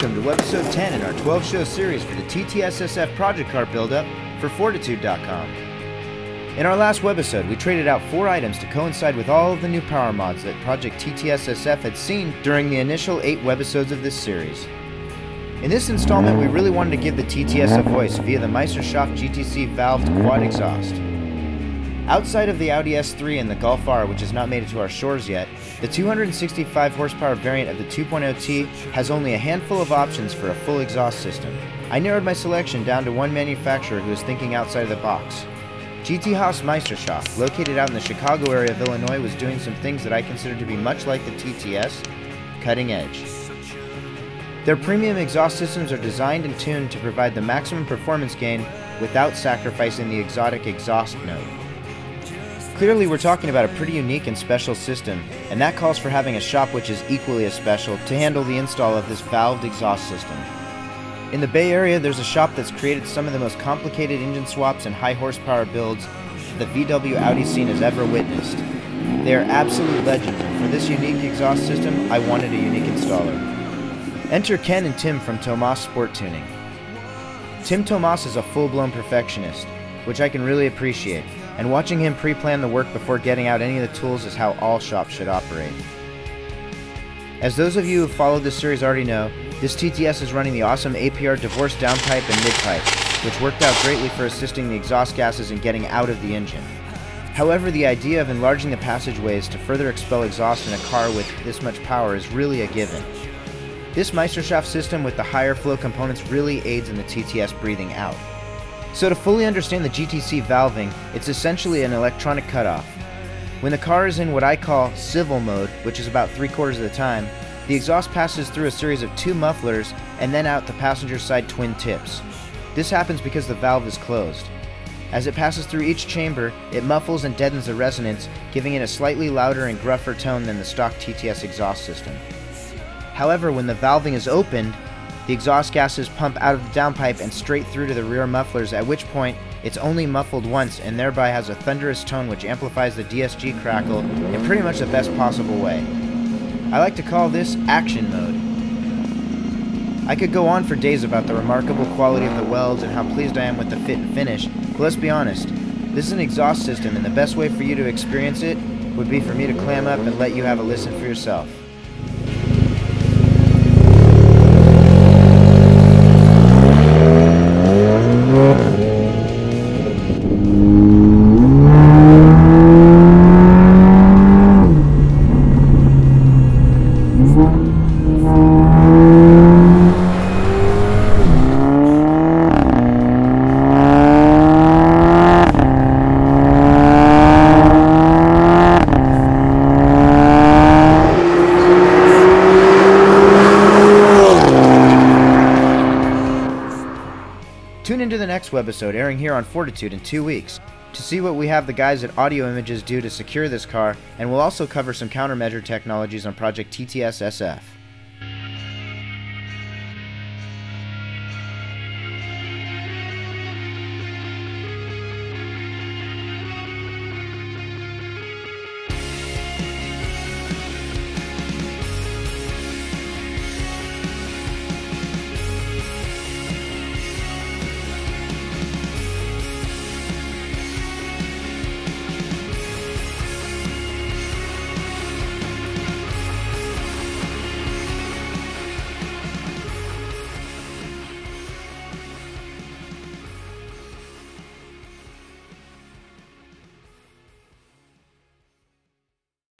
Welcome to Webisode 10 in our 12-show series for the TTS SF project car build-up for Fortitude.com. In our last webisode, we traded out 4 items to coincide with all of the new power mods that Project TTS SF had seen during the initial 8 webisodes of this series. In this installment, we really wanted to give the TTS a voice via the Meisterschaft GTC valved quad exhaust. Outside of the Audi S3 and the Golf R, which has not made it to our shores yet, the 265 horsepower variant of the 2.0T has only a handful of options for a full exhaust system. I narrowed my selection down to one manufacturer who is thinking outside of the box. GT HAUS Meisterschaft, located out in the Chicago area of Illinois, was doing some things that I consider to be much like the TTS, cutting edge. Their premium exhaust systems are designed and tuned to provide the maximum performance gain without sacrificing the exotic exhaust note. Clearly, we're talking about a pretty unique and special system, and that calls for having a shop which is equally as special to handle the install of this valved exhaust system. In the Bay Area, there's a shop that's created some of the most complicated engine swaps and high horsepower builds the VW Audi scene has ever witnessed. They are absolute legends, and for this unique exhaust system, I wanted a unique installer. Enter Ken and Tim from Tomas Sport Tuning. Tim Tomas is a full-blown perfectionist, which I can really appreciate, and watching him pre-plan the work before getting out any of the tools is how all shops should operate. As those of you who followed this series already know, this TTS is running the awesome APR divorce downpipe and midpipe, which worked out greatly for assisting the exhaust gases in getting out of the engine. However, the idea of enlarging the passageways to further expel exhaust in a car with this much power is really a given. This Meisterschaft system with the higher flow components really aids in the TTS breathing out. So to fully understand the GTC valving, it's essentially an electronic cutoff. When the car is in what I call civil mode, which is about 3/4 of the time, the exhaust passes through a series of 2 mufflers and then out the passenger side twin tips. This happens because the valve is closed. As it passes through each chamber, it muffles and deadens the resonance, giving it a slightly louder and gruffer tone than the stock TTS exhaust system. However, when the valving is opened, the exhaust gases pump out of the downpipe and straight through to the rear mufflers, at which point it's only muffled once and thereby has a thunderous tone which amplifies the DSG crackle in pretty much the best possible way. I like to call this action mode. I could go on for days about the remarkable quality of the welds and how pleased I am with the fit and finish, but let's be honest, this is an exhaust system and the best way for you to experience it would be for me to clam up and let you have a listen for yourself. Tune into the next webisode airing here on Fortitude in 2 weeks to see what we have the guys at Audio Images do to secure this car, and we'll also cover some countermeasure technologies on Project TTS SF.